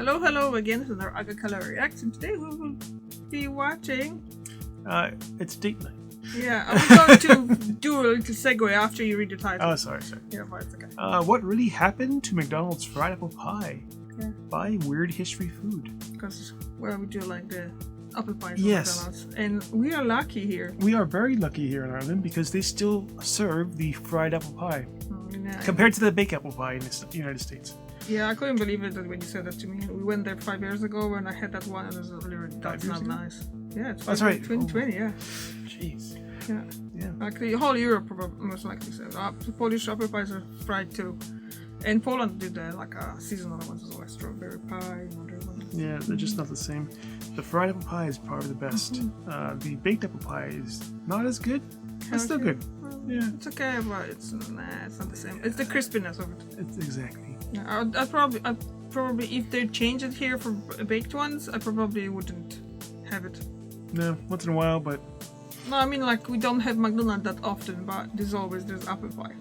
Hello again. This is another Agakala reaction. Today we will be watching. It's date night. Yeah, I'm going to do a little segue after you read the title. Oh, sorry. Yeah, but it's okay. What really happened to McDonald's fried apple pie? Yeah. By Weird History Food. Because, well, we do like the apple pies. Yes. McDonald's. And we are lucky here. We are very lucky here in Ireland because they still serve the fried apple pie. Yeah. Compared to the baked apple pie in the United States. Yeah, I couldn't believe it when you said that to me. We went there 5 years ago when I had that one and it was really, that's not nice. Yeah, it's that's right. 2020, yeah. Jeez. Yeah. Actually, whole Europe most likely said. The Polish apple pies are fried too. And Poland did like seasonal ones as well, strawberry pie and other ones. Yeah, they're just not the same. The fried apple pie is probably the best. The baked apple pie is not as good. It's still good. Yeah. It's okay, but it's not the same. It's the crispiness of it. It's exactly. Yeah, I'd probably if they change it here for baked ones, I probably wouldn't have it. No, once in a while, but. No, I mean like we don't have McDonald's that often, but there's apple pie.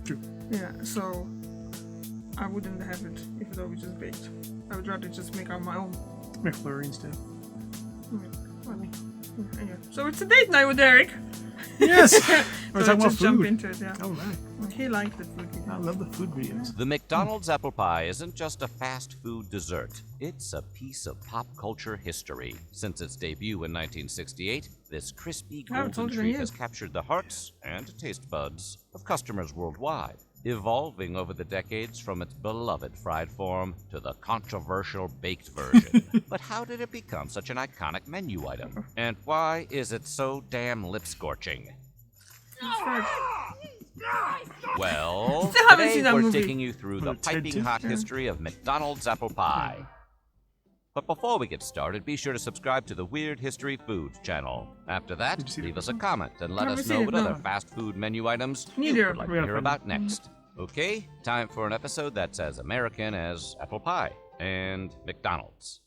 True. Yeah, so I wouldn't have it if it was just baked. I would rather just make out my own. McFlurry instead. Yeah. So it's a date night with Eric. Yes! We're So talking about just jump food. into it, yeah. Alright. He liked the food videos. I love the food videos. The McDonald's apple pie isn't just a fast food dessert. It's a piece of pop culture history. Since its debut in 1968, this crispy golden treat has captured the hearts and taste buds of customers worldwide, evolving over the decades from its beloved fried form to the controversial baked version. But how did it become such an iconic menu item? And why is it so damn lip-scorching? Well, today we're taking you through the piping hot history of McDonald's apple pie. But before we get started, be sure to subscribe to the Weird History Foods channel. After that, leave us a comment and let us know what other fast food menu items you would like to hear about next. Okay, time for an episode that's as American as apple pie and McDonald's.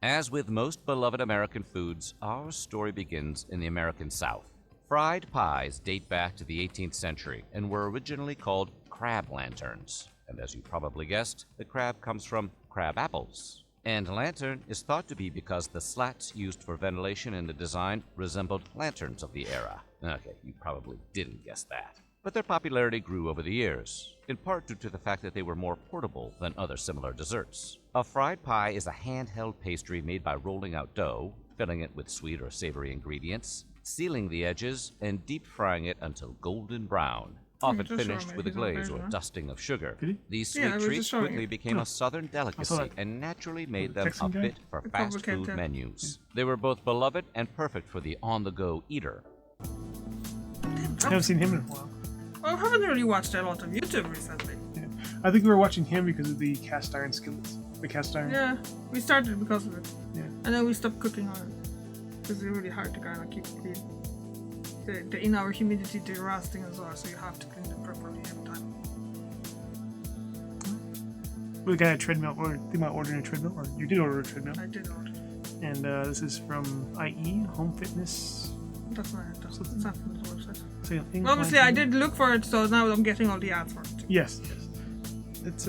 As with most beloved American foods, our story begins in the American South. Fried pies date back to the 18th century and were originally called crab lanterns. And as you probably guessed, the crab comes from crab apples. And lantern is thought to be because the slats used for ventilation in the design resembled lanterns of the era. Okay, you probably didn't guess that. But their popularity grew over the years, in part due to the fact that they were more portable than other similar desserts. A fried pie is a handheld pastry made by rolling out dough, filling it with sweet or savory ingredients, sealing the edges, and deep frying it until golden brown, often finished with a glaze or dusting of sugar. These sweet treats quickly became a southern delicacy and naturally made them a fit for fast food menus. They were both beloved and perfect for the on-the-go eater. I haven't seen him in a while. Well, I haven't really watched a lot of YouTube recently. Yeah. I think we were watching him because of the cast iron skillets. The cast iron. Yeah, we started because of it. Yeah. And then we stopped cooking on it. Because it's really hard to kind of keep clean. In our humidity, they're rusting as well, so you have to clean them properly every time. We got a treadmill, or think about ordering a treadmill, or you did order a treadmill. I did order. And this is from IE, Home Fitness. That's not from the website. So, obviously, I did look for it, so now I'm getting all the ads for it. Yes. It's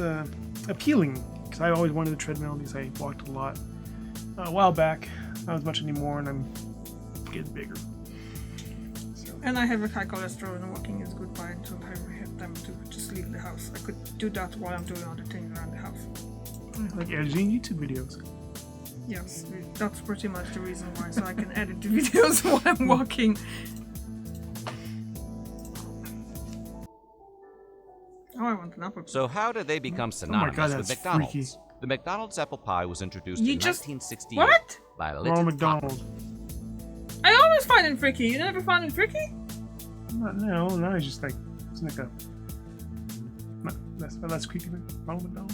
appealing, because I always wanted a treadmill because I walked a lot. A while back, not as much anymore, and I'm getting bigger. So. And I have a high cholesterol, and walking is good by until I have time to just leave the house. I could do that while I'm doing other things around the house. Like editing YouTube videos. Yes, that's pretty much the reason why, so I can edit the videos while I'm walking. Oh, I want an apple pie. So how did they become synonymous with McDonald's? Freaky. The McDonald's apple pie was introduced in 1968 what? by Ronald Little McDonald. I always find it freaky. You never find it freaky? No, it's just like, it's like a... That's creepy, Ronald McDonald.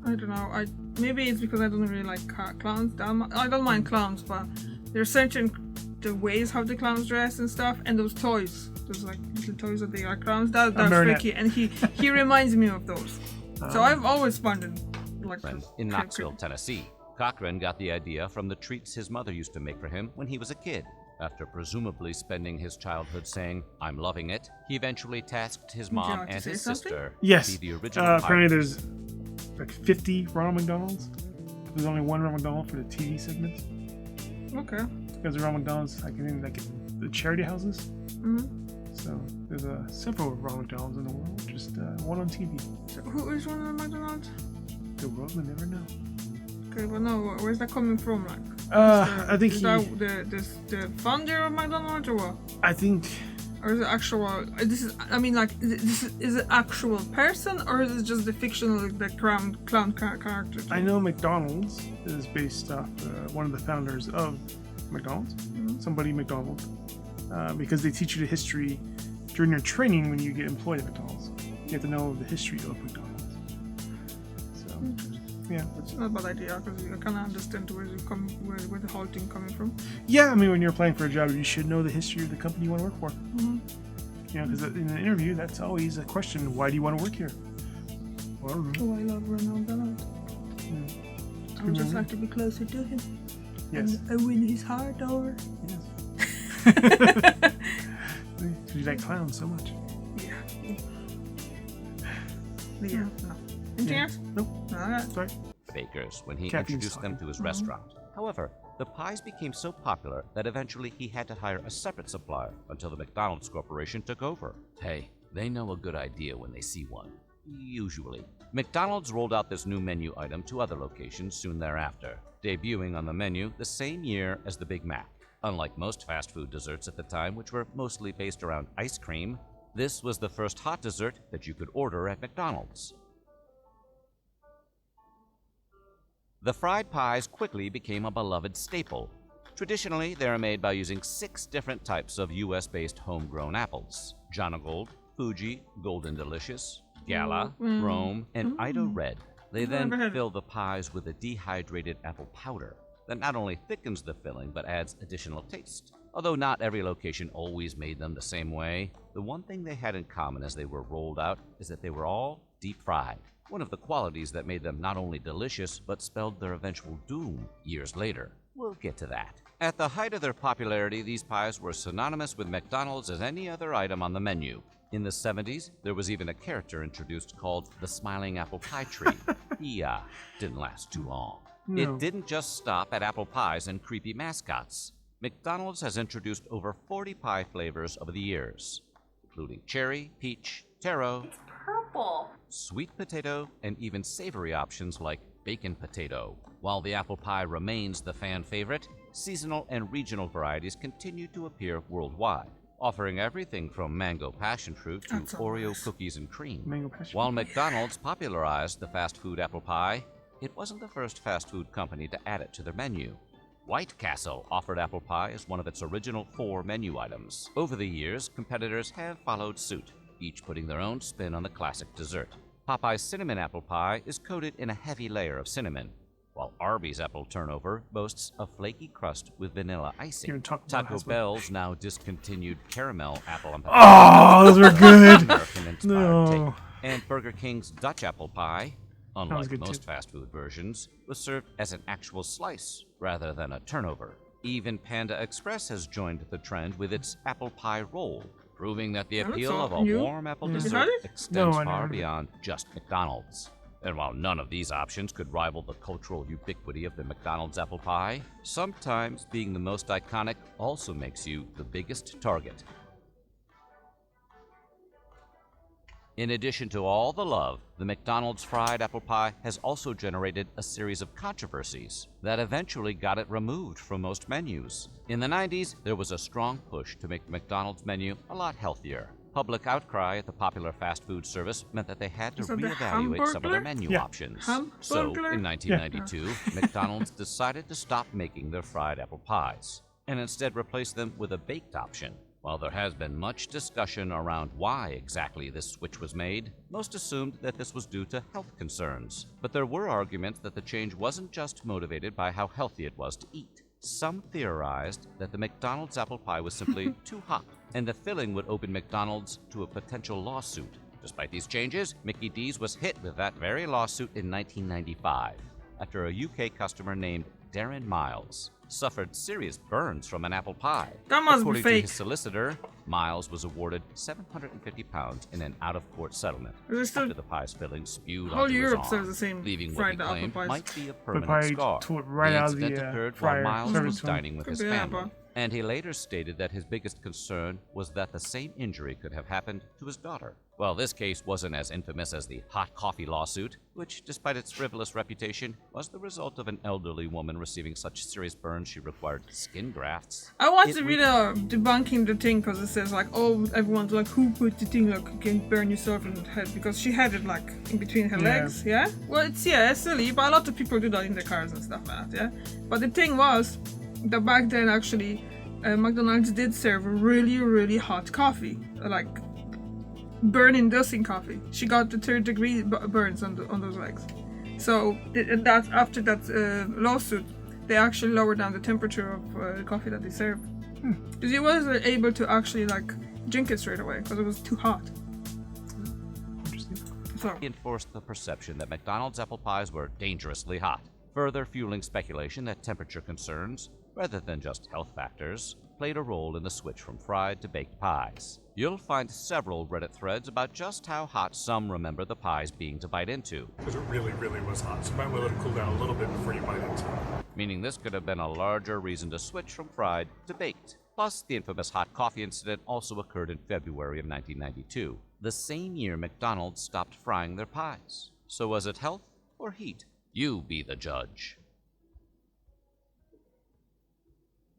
I don't know. Maybe it's because I don't really like clowns. I don't mind clowns, but there's certain the ways how the clowns dress and stuff, and those toys. Those like little toys that they are clowns. That's freaky, and he reminds me of those. So I've always found it like in Knoxville, Tennessee. Cochran got the idea from the treats his mother used to make for him when he was a kid. After presumably spending his childhood saying, "I'm loving it," he eventually tasked his you mom like to and say his something? sister Yes. to be the original Apparently, pilot. there's like 50 Ronald McDonald's. There's only one Ronald McDonald for the TV segments. Okay. Because the Ronald McDonald's, like in the charity houses. Mm-hmm. So there's several Ronald McDonald's in the world, just one on TV. So who is one of the McDonald's? The world will never know. Okay, but no, where's that coming from? Like, I think is that the founder of McDonald's or what? I think. Or is it actual? This is. I mean, like, is it actual person or is it just the fictional, like, the clown character? I know McDonald's is based off one of the founders of McDonald's, somebody McDonald, because they teach you the history during your training when you get employed at McDonald's. You have to know the history of McDonald's. So, yeah. It's not a bad idea because you kind of understand where the whole thing coming from. Yeah, I mean, when you're applying for a job, you should know the history of the company you want to work for. Mm-hmm. You know, because in an interview, that's always a question: why do you want to work here? Well, I don't know. Oh, I love Ronald McDonald. Yeah. I would just like to be closer to him. Yes. And win his heart over. Yes. You like clowns so much. Yeah. But yeah. No. Anything else? Nope. Alright. Sorry. Bakers when he Caffeine's introduced them to his restaurant. However, the pies became so popular that eventually he had to hire a separate supplier until the McDonald's Corporation took over. Hey, they know a good idea when they see one. Usually. McDonald's rolled out this new menu item to other locations soon thereafter, debuting on the menu the same year as the Big Mac. Unlike most fast food desserts at the time, which were mostly based around ice cream, this was the first hot dessert that you could order at McDonald's. The fried pies quickly became a beloved staple. Traditionally, they are made by using 6 different types of US-based homegrown apples: Jonagold, Fuji, Golden Delicious, Gala, Rome, and Ida Red. They then fill the pies with a dehydrated apple powder that not only thickens the filling but adds additional taste. Although not every location always made them the same way, the one thing they had in common as they were rolled out is that they were all deep fried. One of the qualities that made them not only delicious, but spelled their eventual doom years later. We'll get to that. At the height of their popularity, these pies were synonymous with McDonald's as any other item on the menu. In the 70s, there was even a character introduced called the Smiling Apple Pie Tree. He didn't last too long. No. It didn't just stop at apple pies and creepy mascots. McDonald's has introduced over 40 pie flavors over the years, including cherry, peach, taro, Purple. sweet potato, and even savory options like bacon potato. While the apple pie remains the fan favorite, seasonal and regional varieties continue to appear worldwide, offering everything from mango passion fruit to That's so Oreo nice. cookies and cream. Mango passion While fruit. McDonald's popularized the fast food apple pie, it wasn't the first fast food company to add it to their menu. White Castle offered apple pie as one of its original 4 menu items. Over the years, competitors have followed suit, each putting their own spin on the classic dessert. Popeye's cinnamon apple pie is coated in a heavy layer of cinnamon, while Arby's apple turnover boasts a flaky crust with vanilla You're icing. gonna talk about Taco husband. Bell's now discontinued caramel apple and Oh, those were good. American-inspired No. take. And Burger King's Dutch apple pie, was unlike good most too. fast food versions, was served as an actual slice rather than a turnover. Even Panda Express has joined the trend with its apple pie roll, proving that the That's appeal all of a new. warm apple Yeah. You dessert had it? extends No, I never far had it. beyond just McDonald's. And while none of these options could rival the cultural ubiquity of the McDonald's apple pie, sometimes being the most iconic also makes you the biggest target. In addition to all the love, the McDonald's fried apple pie has also generated a series of controversies that eventually got it removed from most menus. In the 90s, there was a strong push to make the McDonald's menu a lot healthier. Public outcry at the popular fast food service meant that they had to Is that the reevaluate some of their Hamburglar? menu Yeah. options. So, Hamburglar? in 1992, McDonald's decided to stop making their fried apple pies and instead replace them with a baked option. While there has been much discussion around why exactly this switch was made, most assumed that this was due to health concerns. But there were arguments that the change wasn't just motivated by how healthy it was to eat. Some theorized that the McDonald's apple pie was simply too hot, and the filling would open McDonald's to a potential lawsuit. Despite these changes, Mickey D's was hit with that very lawsuit in 1995 after a UK customer named Darren Miles, suffered serious burns from an apple pie. That must be According fake. to his solicitor, Miles was awarded £750 in an out-of-court settlement Is it still- after the pie's filling spewed Whole onto his Europe arm, serves the same leaving what fried he apple claimed pies. might be a But permanent probably scar. tore it right the out of incident the occurred fryer. while Miles Served was it to him. dining with Could his be, yeah, family, and he later stated that his biggest concern was that the same injury could have happened to his daughter. Well, this case wasn't as infamous as the hot coffee lawsuit, which, despite its frivolous reputation, was the result of an elderly woman receiving such serious burns she required skin grafts. I watched It the video debunking the thing because it says like, oh, everyone's like, who put the thing like you can burn yourself in the head because she had it like in between her Yeah. legs, yeah. Well, it's silly, but a lot of people do that in their cars and stuff like that, yeah. But the thing was that back then actually, McDonald's did serve a really hot coffee, like burning dusting coffee. She got the 3rd-degree burns on those legs. So that after that lawsuit, they actually lowered down the temperature of the coffee that they served. Because he wasn't able to actually like drink it straight away because it was too hot. Interesting. So Reinforced the perception that McDonald's apple pies were dangerously hot, further fueling speculation that temperature concerns, rather than just health factors, played a role in the switch from fried to baked pies. You'll find several Reddit threads about just how hot some remember the pies being to bite into, Because it really was hot, so you might let it cool down a little bit before you bite into it. meaning this could have been a larger reason to switch from fried to baked. Plus, the infamous hot coffee incident also occurred in February of 1992, the same year McDonald's stopped frying their pies. So was it health or heat? You be the judge.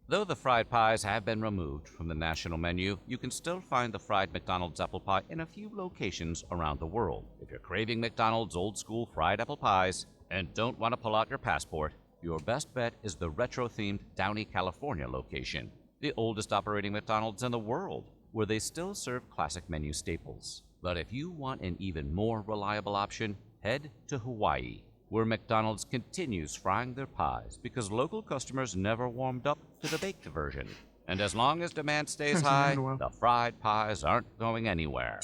Though the fried pies have been removed from the national menu, you can still find the fried McDonald's apple pie in a few locations around the world. If you're craving McDonald's old-school fried apple pies and don't want to pull out your passport, your best bet is the retro-themed Downey, California location, the oldest operating McDonald's in the world, where they still serve classic menu staples. But if you want an even more reliable option, head to Hawaii, where McDonald's continues frying their pies because local customers never warmed up to the baked version. And as long as demand stays Hasn't happened high, in a while. the fried pies aren't going anywhere.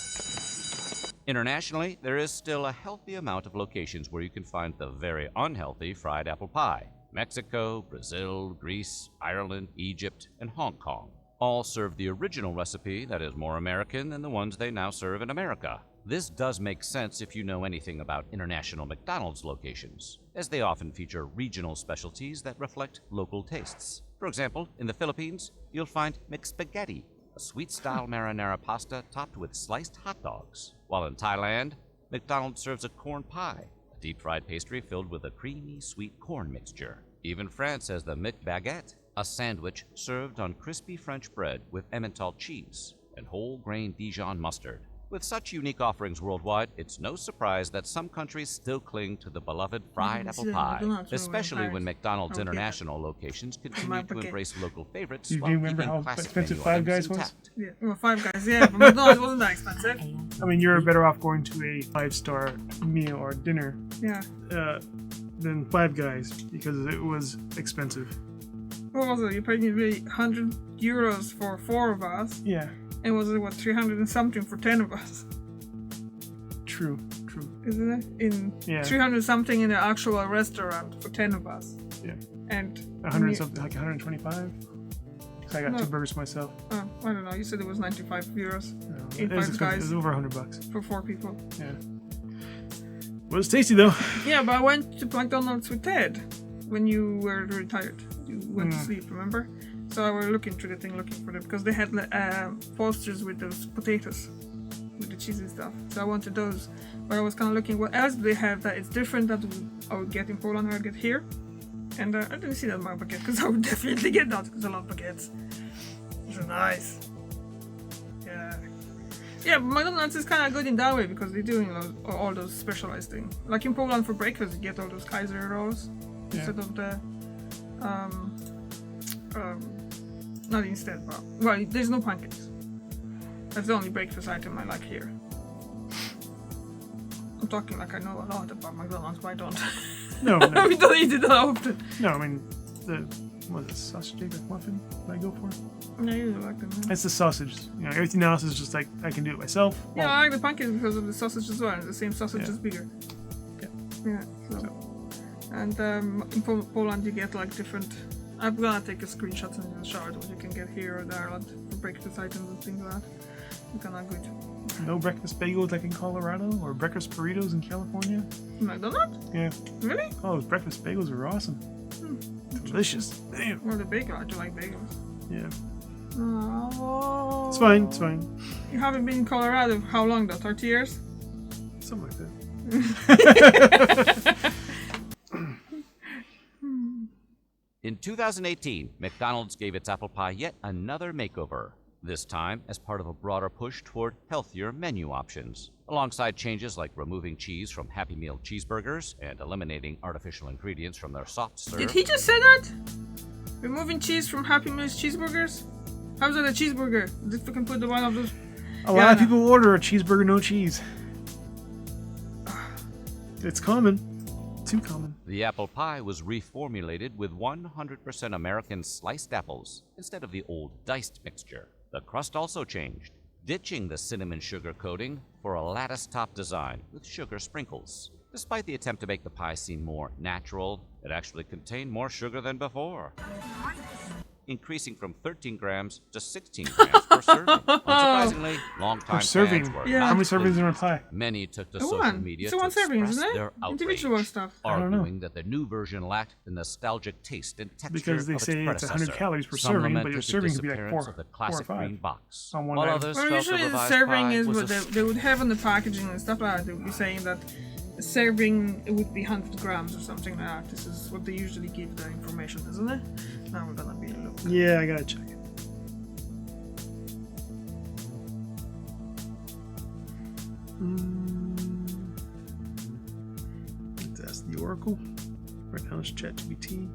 Internationally, there is still a healthy amount of locations where you can find the very unhealthy fried apple pie. Mexico, Brazil, Greece, Ireland, Egypt, and Hong Kong all serve the original recipe that is more American than the ones they now serve in America. This does make sense if you know anything about international McDonald's locations, as they often feature regional specialties that reflect local tastes. For example, in the Philippines, you'll find McSpaghetti, a sweet-style marinara pasta topped with sliced hot dogs. While in Thailand, McDonald's serves a corn pie, a deep-fried pastry filled with a creamy, sweet corn mixture. Even France has the McBaguette, a sandwich served on crispy French bread with Emmental cheese and whole-grain Dijon mustard. With such unique offerings worldwide, it's no surprise that some countries still cling to the beloved fried apple pie, especially when McDonald's international locations continue to embrace local favorites Do you while remember keeping how classic expensive menu Five items Guys was? intact. yeah, well, Five Guys, yeah, but McDonald's wasn't that expensive. I mean, you're better off going to a 5-star meal or dinner Yeah. than Five Guys because it was expensive. What was it? You paid nearly €100 for 4 of us, Yeah, and was it what 300 and something for 10 of us? true. Isn't it? In Yeah. 300 something in the actual restaurant for 10 of us. Yeah. And 100 something, like 125. So I got No. 2 burgers myself. I don't know. You said it was €95 No, in it was Five expensive. Guys It was over $100. for 4 people. Yeah. Well, it's tasty though. Yeah, but I went to McDonald's with Ted when you were retired. You went to sleep, remember? So I was looking through the thing, looking for them because they had posters with those potatoes, with the cheesy stuff. So I wanted those, but I was kind of looking what else do they have that is different that I would get in Poland or I get here. And I didn't see that in my baguette because I would definitely get that because I love baguettes. They're nice. Yeah. Yeah, but McDonald's is kind of good in that way because they're doing all those specialized things. Like in Poland for breakfast, you get all those Kaiser rolls instead of the not instead, but well, there's no pancakes. That's the only breakfast item I like here. I'm talking like I know a lot about McDonald's, but I don't. No, We don't eat it that often. no. I mean, was it sausage egg muffin that I go for? Yeah, you like them. Yeah. It's the sausage. You know, everything else is just like I can do it myself. Yeah, I like the pancakes because of the sausage as well. The same sausage Yeah. is bigger. Yeah. Yeah. So. And in Poland you get like different. I'm gonna take a screenshot and a shot what you can get here in Ireland for breakfast items and things like that. It's kinda good. No breakfast bagels like in Colorado or breakfast burritos in California. McDonald's? Yeah. Really? Oh, those breakfast bagels are awesome. Delicious. Damn. Well, the bagel. I do like bagels. Yeah. Oh. It's fine. It's fine. You haven't been in Colorado how long though? 30 years? Something like that. In 2018, McDonald's gave its apple pie yet another makeover, this time as part of a broader push toward healthier menu options. Alongside changes like removing cheese from Happy Meal cheeseburgers and eliminating artificial ingredients from their soft serve. Did he just say that? Removing cheese from Happy Meal's cheeseburgers? How's that a cheeseburger? If we can put the one of those. A lot of people order a cheeseburger, no cheese. It's common. Too common. The apple pie was reformulated with 100% American sliced apples instead of the old diced mixture. The crust also changed, ditching the cinnamon sugar coating for a lattice top design with sugar sprinkles. Despite the attempt to make the pie seem more natural, it actually contained more sugar than before, increasing from 13 grams to 16 grams per serving. Unsurprisingly, longtime serving. fans were Yeah. not How many servings pleased. in a pie? Many took to The social one. media It's to the one serving, express isn't it? their Individual outrage, stuff. I don't know. arguing that the new version lacked the nostalgic taste and texture Because they of its say it's 100 predecessor. calories per Some serving, but lamented your the serving could be like disappearance 4 of the or classic 5 green box, on one while item. others Well, felt the usually the revised serving pie is was what a they would have on the packaging and stuff like that. They would be saying that a serving it would be 100 grams or something like that. This is what they usually give the information, isn't it? Now we're gonna be a look. Yeah, I gotta check it. Let's ask the Oracle. Right now it's ChatGPT.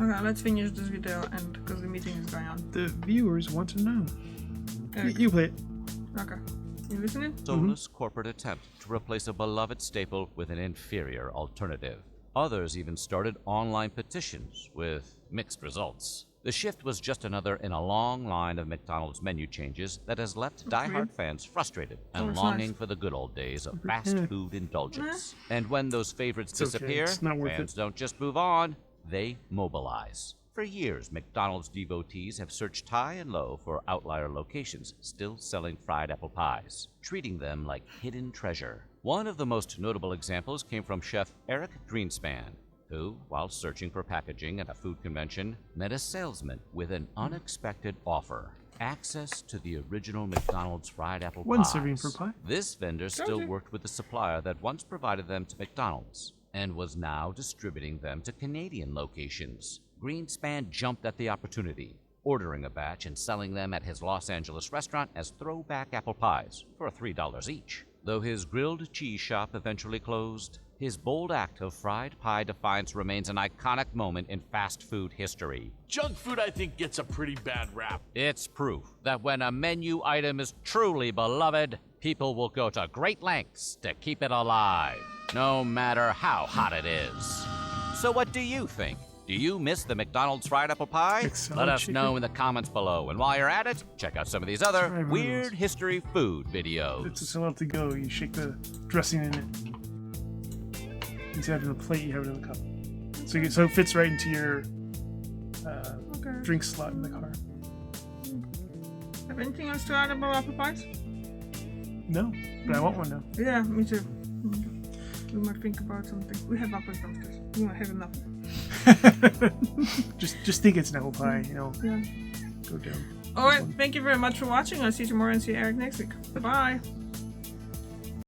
Okay, let's finish this video and because the meeting is going on. The viewers want to know. Eric. You play it. Okay. You listening? soulless corporate attempt to replace a beloved staple with an inferior alternative. Others even started online petitions with mixed results. The shift was just another in a long line of McDonald's menu changes that has left diehard fans frustrated and it's longing nice. for the good old days of fast food indulgence. And when those favorites It's okay. disappear, It's not worth fans it. don't just move on, they mobilize. For years, McDonald's devotees have searched high and low for outlier locations still selling fried apple pies, treating them like hidden treasure. One of the most notable examples came from chef Eric Greenspan, who, while searching for packaging at a food convention, met a salesman with an unexpected offer: access to the original McDonald's fried apple One pies. serving per pie. This vendor still worked with the supplier that once provided them to McDonald's and was now distributing them to Canadian locations. Greenspan jumped at the opportunity, ordering a batch and selling them at his Los Angeles restaurant as throwback apple pies for $3 each. Though his grilled cheese shop eventually closed, his bold act of fried pie defiance remains an iconic moment in fast food history. Junk food, I think, gets a pretty bad rap. It's proof that when a menu item is truly beloved, people will go to great lengths to keep it alive, no matter how hot it is. So what do you think? Do you miss the McDonald's fried apple pie? Excellent Let us chicken. know in the comments below. And while you're at it, check out some of these other Try one of weird those. history food videos. It's just allowed to go. You shake the dressing in it. Instead of in a plate, you have it in a cup. So it fits right into your Okay. drink slot in the car. Have anything else to add about apple pies? No, but I want one now. Yeah, me too. We might think about something. We have apples downstairs. We might have enough. just think it's an apple pie, you know. Yeah. Go down. Alright, thank you very much for watching. I'll see you tomorrow and see Eric next week. Bye.